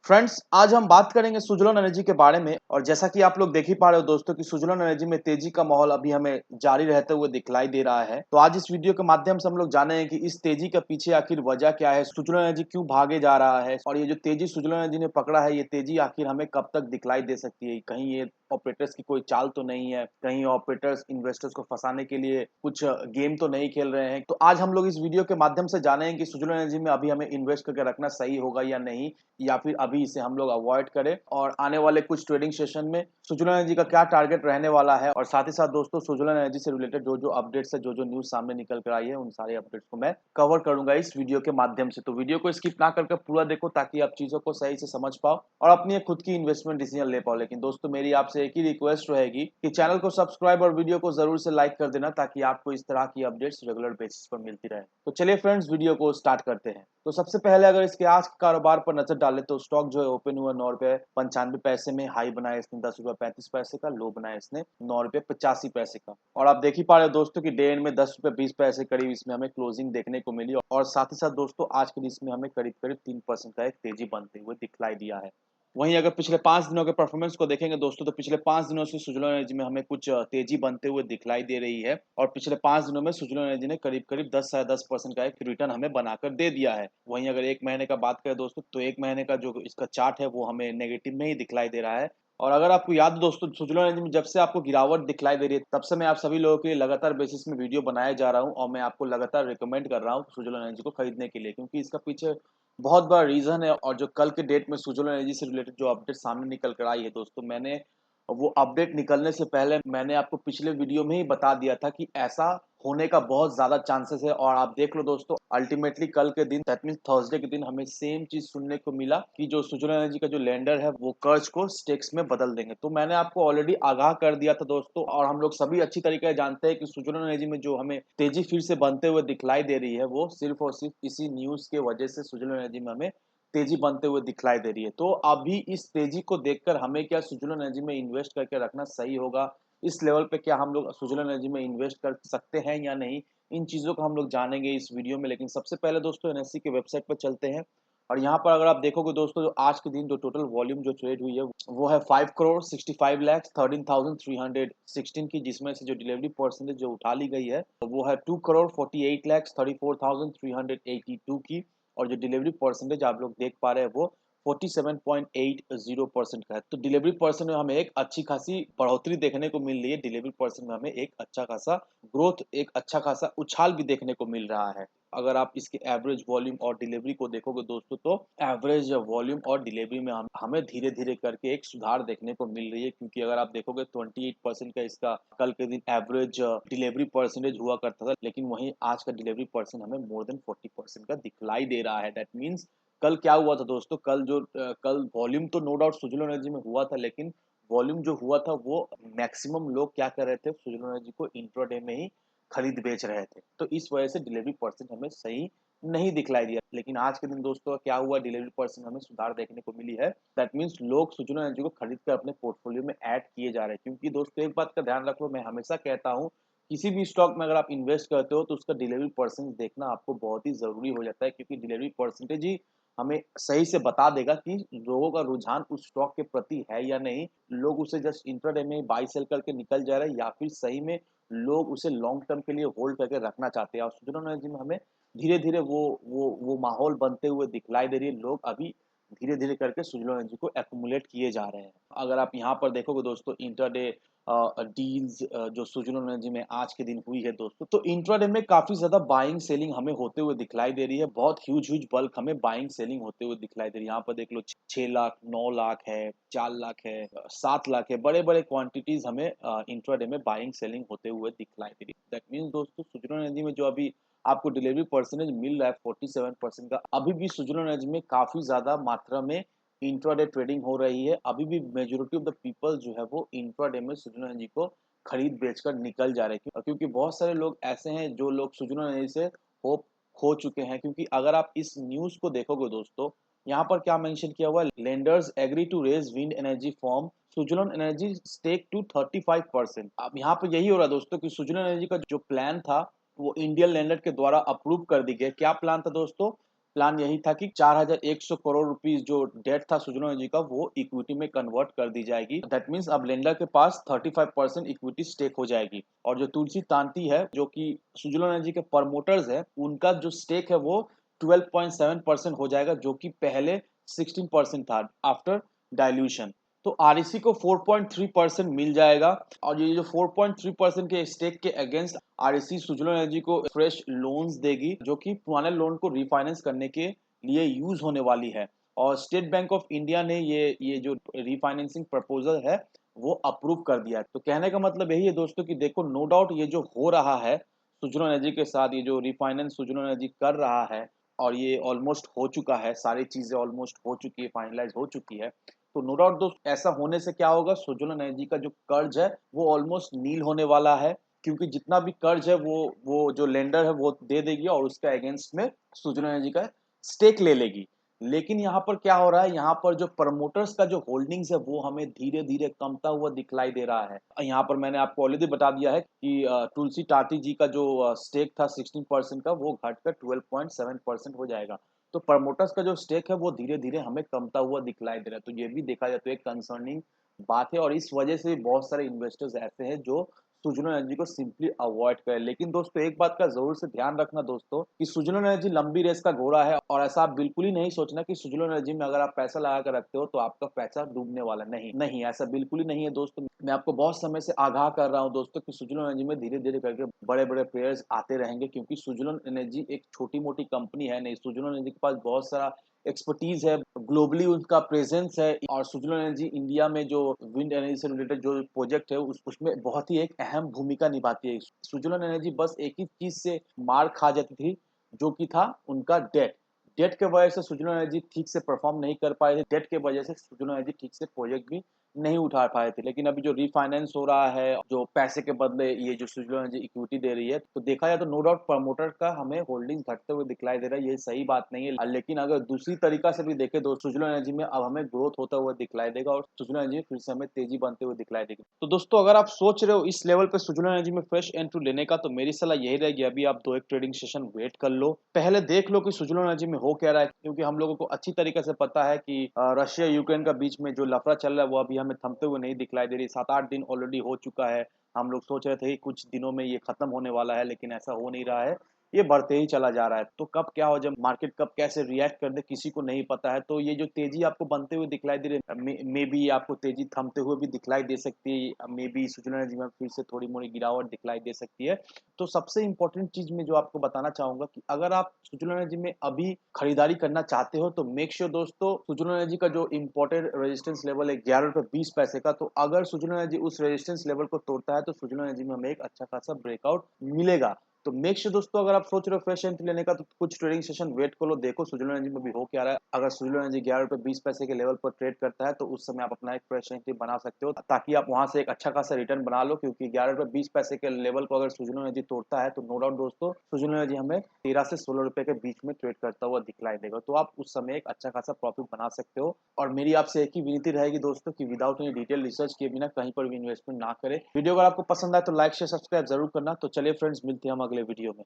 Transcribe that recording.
Friends, आज हम बात करेंगे सुज़लोन एनर्जी के बारे में। और जैसा कि आप लोग देख ही पा रहे हो दोस्तों कि सुज़लोन एनर्जी में तेजी का माहौल अभी हमें जारी रहते हुए दिखलाई दे रहा है। तो आज इस वीडियो के माध्यम से हम लोग जानेंगे कि इस तेजी के पीछे आखिर वजह क्या है, सुज़लोन एनर्जी क्यों भागे जा रहा है और ये जो तेजी सुज़लोन एनर्जी ने पकड़ा है, ये तेजी आखिर हमें कब तक दिखलाई दे सकती है। कहीं ये ऑपरेटर्स की कोई चाल तो नहीं है, कहीं ऑपरेटर्स इन्वेस्टर्स को फंसाने के लिए कुछ गेम तो नहीं खेल रहे हैं। तो आज हम लोग इस वीडियो के माध्यम से जानेंगे कि सुज़लोन एनर्जी में अभी हमें इन्वेस्ट करके रखना सही होगा या नहीं, या फिर अभी इसे हम लोग अवॉइड करें। और आने वाले कुछ ट्रेडिंग सेशन में सुज़लोन एनर्जी का क्या टारगेट रहने वाला है, और साथ ही साथ दोस्तों सुज़लोन एनर्जी से रिलेटेड जो जो अपडेट्स है, जो जो न्यूज सामने निकल कर आई है, उन सारे अपडेट्स को मैं कवर करूंगा इस वीडियो के माध्यम से। तो वीडियो को स्किप ना करके पूरा देखो ताकि आप चीजों को सही से समझ पाओ और अपनी एक खुद की इन्वेस्टमेंट डिसीजन ले पाओ। लेकिन दोस्तों मेरी आपसे एक ही रिक्वेस्ट रहेगी कि चैनल को सब्सक्राइब और वीडियो को जरूर से लाइक कर देना ताकि आपको इस तरह की अपडेट्स रेगुलर बेसिस पर मिलती रहे। तो चलिए फ्रेंड्स, वीडियो को स्टार्ट करते हैं। तो सबसे पहले अगर इसके आज के कारोबार पर नजर डालें तो स्टॉक जो है ओपन हुआ 9 रुपए 95 पैसे में, हाई बनाया इसने 10 रुपए 35 पैसे का, लो बनाया इसने 9 रुपए 85 पैसे का। और आप देख ही पा रहे हो दोस्तों की डे एंड में 10 रुपए 20 पैसे करीब इसमें हमें क्लोजिंग देखने को मिली। और साथ ही साथ दोस्तों आज के दिन इसमें हमें करीब करीब 3% का एक तेजी बनते हुए दिखलाई दिया है। वहीं अगर पिछले 5 दिनों के परफॉर्मेंस को देखेंगे दोस्तों, तो पिछले 5 दिनों से सुज़लोन एनर्जी में हमें कुछ तेजी बनते हुए दिखलाई दे रही है। और पिछले 5 दिनों में सुज़लोन एनर्जी ने करीब करीब 10 से 10% का एक रिटर्न हमें बनाकर दे दिया है। वहीं अगर एक महीने का बात करें दोस्तों, तो एक महीने का जो इसका चार्ट है वो हमें नेगेटिव में ही दिखलाई दे रहा है। और अगर आपको याद हो दोस्तों, सुज़लोन एनर्जी में जब से आपको गिरावट दिखलाई दे रही है, तब से मैं आप सभी लोगों के लिए लगातार बेसिस में वीडियो बनाया जा रहा हूँ और मैं आपको लगातार रिकमेंड कर रहा हूँ सुज़लोन एनर्जी को खरीदने के लिए, क्योंकि इसका पीछे बहुत बड़ा रीज़न है। और जो कल के डेट में सुज़लोन एनर्जी से रिलेटेड जो अपडेट सामने निकल कर आई है दोस्तों, मैंने वो अपडेट निकलने से पहले मैंने आपको पिछले वीडियो में ही बता दिया था कि ऐसा होने का बहुत ज़्यादा चांसेस है। और आप देख लो दोस्तों, अल्टीमेटली कल के दिन दैट मीन्स थर्सडे के दिन हमें सेम चीज़ सुनने को मिला कि जो सुज़लोन एनर्जी का जो लेंडर है वो कर्ज को स्टेक्स में बदल देंगे। तो मैंने आपको ऑलरेडी आगाह कर दिया था दोस्तों, और हम लोग सभी अच्छी तरीके से जानते हैं कि सुज़लोन एनर्जी में जो हमें तेजी फिर से बनते हुए दिखलाई दे रही है, वो सिर्फ और सिर्फ इसी न्यूज़ के वजह से सुज़लोन एनर्जी में हमें तेजी बनते हुए दिखलाई दे रही है। तो अभी इस तेजी को देखकर हमें क्या सुज़लोन एनर्जी में इन्वेस्ट करके रखना सही होगा, इस लेवल पे क्या हम लोग सुज़लोन एनर्जी में इन्वेस्ट कर सकते हैं या नहीं, इन चीज़ों को हम लोग जानेंगे इस वीडियो में। लेकिन सबसे पहले दोस्तों एनएससी के वेबसाइट पर चलते हैं। और यहाँ पर अगर आप देखोगे दोस्तों, जो आज के दिन जो टोटल वॉल्यूम जो ट्रेड हुई है वो है 5 करोड़ 65 लाख 13,316 की, जिसमें से जो डिलीवरी परसेंटेज जो उठा ली गई है वो है 2 करोड़ 48 लाख 34,382 की। और जो डिलीवरी परसेंटेज आप लोग देख पा रहे हैं वो 47.80% का है। तो डिलीवरी पर्सन में हमें एक अच्छी खासी बढ़ोतरी देखने को मिल रही है। डिलीवरी पर्सन में हमें एक अच्छा खासा ग्रोथ, एक अच्छा खासा उछाल भी देखने को मिल रहा है। अगर आप इसके एवरेज वॉल्यूम और डिलीवरी को देखोगे दोस्तों, तो एवरेज वॉल्यूम और डिलीवरी में हमें धीरे धीरे करके एक सुधार देखने को मिल रही है। क्योंकि अगर आप देखोगे 28% का इसका कल के दिन एवरेज डिलीवरी परसेंटेज हुआ करता था, लेकिन वहीं आज का डिलीवरी परसेंट हमें मोर देन 40% का दिखलाई दे रहा है। दैट मीन्स कल क्या हुआ था दोस्तों, कल वॉल्यूम तो नो डाउट सुज़लोन एनर्जी में हुआ था, लेकिन वॉल्यूम जो हुआ था वो मैक्सिमम लोग क्या कर रहे थे, सुज़लोन एनर्जी को इंट्राडे में ही खरीद बेच रहे थे। तो इस वजह से डिलीवरी परसेंट हमें सही नहीं दिखलाई दिया। लेकिन आज के दिन दोस्तों क्या हुआ, डिलीवरी परसेंट हमें सुधार देखने को मिली है। दैट मीन्स लोग सुज़लोन एनर्जी को खरीद कर अपने पोर्टफोलियो में ऐड किए जा रहे हैं। क्योंकि दोस्तों एक बात का ध्यान रखो, मैं हमेशा कहता हूँ किसी भी स्टॉक में अगर आप इन्वेस्ट करते हो तो उसका डिलीवरी परसेंटेज देखना आपको बहुत ही जरूरी हो जाता है। क्योंकि डिलीवरी परसेंटेज ही हमें सही से बता देगा कि लोगों का रुझान उस स्टॉक के प्रति है या नहीं, लोग उसे जस्ट इंट्राडे में बाई सेल करके निकल जा रहे हैं, या फिर सही में लोग उसे लॉन्ग टर्म के लिए होल्ड करके रखना चाहते हैं। और सुज़लोन एनर्जी में हमें धीरे धीरे वो माहौल बनते हुए दिखलाई दे रही है। लोग अभी धीरे धीरे करके सुज़लोन एनर्जी को एक्यूमुलेट किए जा रहे हैं। अगर आप यहाँ पर देखोगे दोस्तों, इंट्राडे डील्स जो सुज़लोन एनर्जी में आज के दिन हुई है दोस्तों, तो इंट्राडे में काफी ज्यादा बाइंग सेलिंग हमें होते हुए दिखलाई दे रही है। बहुत ह्यूज ह्यूज बल्क हमें बाइंग सेलिंग होते हुए दिखलाई दे रही है। यहाँ पर देख लो 6 लाख 9 लाख है, 4 लाख है, 7 लाख है, बड़े बड़े क्वांटिटीज हमें इंट्राडे में बाइंग सेलिंग होते हुए दिखलाई दे रही है। दैट मीन्स दोस्तों सुज़लोन एनर्जी में जो अभी आपको डिलीवरी परसेंटेज मिल रहा है 47% का, अभी भी सुज़लोन एनर्जी में काफी ज्यादा मात्रा में इंट्राडे ट्रेडिंग हो रही है। अभी भी मेजोरिटी ऑफ द पीपल जो है वो इंट्राडे में सुज़लोन एनर्जी को खरीद बेचकर निकल जा रहे हैं। क्योंकि बहुत सारे लोग ऐसे हैं जो लोग सुज़लोन एनर्जी से होप खो चुके हैं। क्योंकि अगर आप इस न्यूज को देखोगे दोस्तों, यहाँ पर क्या मेंशन किया हुआ है, lenders agree to raise wind energy firm Suzlon energy stake to 35%। अब यहाँ पर यही हो रहा है दोस्तों कि सुज़लोन एनर्जी का जो प्लान था वो इंडियन लैंडर के द्वारा अप्रूव कर दी गया। क्या प्लान था दोस्तों, प्लान यही था कि 4100 करोड़ रुपीस जो डेट था सुजलोन एनर्जी का वो इक्विटी में कन्वर्ट कर दी जाएगी। दैट मीन्स अब लेंडर के पास 35% इक्विटी स्टेक हो जाएगी और जो तुलसी तांती है जो कि सुजलोन एनर्जी के प्रमोटर्स है उनका जो स्टेक है वो 12.7% हो जाएगा, जो कि पहले 16% था आफ्टर डाइल्यूशन। तो आरईसी को 4.3% मिल जाएगा और ये जो 4.3% के स्टेक के अगेंस्ट आरईसी सुजलोन एनर्जी को फ्रेश लोन्स देगी, जो कि पुराने लोन को रिफाइनेंस करने के लिए यूज होने वाली है। और स्टेट बैंक ऑफ इंडिया ने ये जो रिफाइनेंसिंग प्रपोजल है वो अप्रूव कर दिया है। तो कहने का मतलब यही है दोस्तों कि देखो, नो डाउट ये जो हो रहा है सुजलोन एनर्जी के साथ, ये जो रिफाइनेंस सुजलोन एनर्जी कर रहा है और ये ऑलमोस्ट हो चुका है, सारी चीजें ऑलमोस्ट हो चुकी है, फाइनलाइज हो चुकी है। तो नो डाउट दोस्त, ऐसा होने से क्या होगा, सुजलोन एनर्जी का जो कर्ज है वो ऑलमोस्ट नील होने वाला है, क्योंकि जितना भी कर्ज है वो जो लेंडर है वो दे देगी और उसके अगेंस्ट में सुजलोन एनर्जी का स्टेक ले लेगी। लेकिन यहाँ पर क्या हो रहा है, यहाँ पर जो प्रमोटर्स का जो होल्डिंग्स है वो हमें धीरे धीरे कमता हुआ दिखलाई दे रहा है। यहाँ पर मैंने आपको ऑलरेडी बता दिया है कि तुलसी टाटी जी का जो स्टेक था 16% का वो घटकर 12.7% हो जाएगा। तो प्रमोटर्स का जो स्टेक है वो धीरे धीरे हमें कमता हुआ दिखलाई दे रहा है। तो ये भी देखा जाए तो एक कंसर्निंग बात है और इस वजह से बहुत सारे इन्वेस्टर्स ऐसे हैं जो सुजलोन एनर्जी को सिंपली अवॉइड करें। लेकिन दोस्तों एक बात का जरूर से ध्यान रखना दोस्तों कि सुजलोन एनर्जी लंबी रेस का घोड़ा है और ऐसा आप बिल्कुल ही नहीं सोचना कि सुजलोन एनर्जी में अगर आप पैसा लगा कर रखते हो तो आपका पैसा डूबने वाला नहीं नहीं, ऐसा बिल्कुल ही नहीं है दोस्तों। मैं आपको बहुत समय से आगाह कर रहा हूं दोस्तों कि सुजलोन एनर्जी में धीरे धीरे करके बड़े बड़े प्लेयर्स आते रहेंगे, क्योंकि सुजलोन एनर्जी एक छोटी मोटी कंपनी है नहीं। सुजलोन एनर्जी के पास बहुत सारा एक्सपर्टीज है, ग्लोबली उनका प्रेजेंस है और सुजलोन एनर्जी इंडिया में जो विंड एनर्जी से रिलेटेड जो प्रोजेक्ट है उसमें बहुत ही एक अहम भूमिका निभाती है। सुजलोन एनर्जी बस एक ही चीज से मार खा जाती थी, जो कि था उनका डेट। डेट के वजह से सुजलोन एनर्जी ठीक से परफॉर्म नहीं कर पाए थे, डेट के वजह से सुजलोन एनर्जी ठीक से प्रोजेक्ट भी नहीं उठा पाए थे। लेकिन अभी जो रिफाइनेंस हो रहा है, जो पैसे के बदले ये जो सुजलोन एनर्जी इक्विटी दे रही है, तो देखा जाए तो नो डाउट प्रमोटर का हमें होल्डिंग घटते हुए दिखलाई दे रहा है, ये सही बात नहीं है। लेकिन अगर दूसरी तरीका से भी देखें तो सुजलोन एनर्जी में अब हमें ग्रोथ होता हुआ दिखलाई देगा और सुजलोन एनर्जी फिर से हमें तेजी बनते हुए दिखलाई देगी। तो दोस्तों अगर आप सोच रहे हो इस लेवल पे सुजलोन एनर्जी में फ्रेश एंट्री लेने का, तो मेरी सलाह यही रहेगी अभी आप 2 एक ट्रेडिंग सेशन वेट कर लो, पहले देख लो कि सुजलोन एनर्जी में हो क्या रहा है। क्योंकि हम लोगों को अच्छी तरीके से पता है कि रशिया यूक्रेन का बीच में जो लफड़ा चल रहा है वो अभी हमें थमते हुए नहीं दिखलाई दे रही। 7-8 दिन ऑलरेडी हो चुका है, हम लोग सोच रहे थे कि कुछ दिनों में ये खत्म होने वाला है, लेकिन ऐसा हो नहीं रहा है, ये बढ़ते ही चला जा रहा है। तो कब क्या हो जाए, मार्केट कब कैसे रिएक्ट कर दे किसी को नहीं पता है। तो ये जो तेजी आपको बनते हुए दिखलाई दे रही है, मे बी आपको तेजी थमते हुए भी दिखलाई दे सकती है, मे बी सुजलोन एनर्जी में फिर से थोड़ी मोड़ी गिरावट दिखलाई दे सकती है। तो सबसे इंपॉर्टेंट चीज में जो आपको बताना चाहूंगा कि अगर आप सुजलोन एनर्जी में अभी खरीदारी करना चाहते हो तो मेक श्योर दोस्तों, सुजलोन एनर्जी का जो इम्पोर्टेड रेजिस्टेंस लेवल है 11 रुपए 20 पैसे का, तो अगर सुजलोन एनर्जी उस रेजिस्टेंस लेवल को तोड़ता है तो सुजलोन एनर्जी में हमें एक अच्छा खासा ब्रेकआउट मिलेगा। तो मेक श्योर दोस्तों, अगर आप सोच रहे हो फ्रेश एंट्री लेने का तो कुछ ट्रेडिंग सेशन वेट कर लो, देखो सुजलोन एनर्जी में भी हो क्या रहा है। अगर सुजलोन एनर्जी 11 रुपए 20 पैसे के लेवल पर ट्रेड करता है तो उस समय आप अपना एक फ्रेश एंट्री बना सकते हो, ताकि आप वहां से एक अच्छा खासा रिटर्न बना लो। क्योंकि 11 रुपए 20 पैसे के लेवल को अगर सुजलोन एनर्जी तोड़ता है तो नो डाउट दोस्तों सुजलोन एनर्जी हमें 13 से 16 रुपए के बीच में ट्रेड करता हुआ दिखलाई देगा। तो आप उस समय एक अच्छा खासा प्रॉफिट बना सकते हो। और मेरी आपसे एक ही विनती रहेगी दोस्तों कि विदाउट एनी डिटेल रिसर्च किए बिना कहीं पर भी इन्वेस्टमेंट ना करें। वीडियो अगर आपको पसंद आए तो लाइक शेयर सब्सक्राइब जरूर करना। तो चलिए फ्रेंड्स, मिलते हैं हम अगले वीडियो में।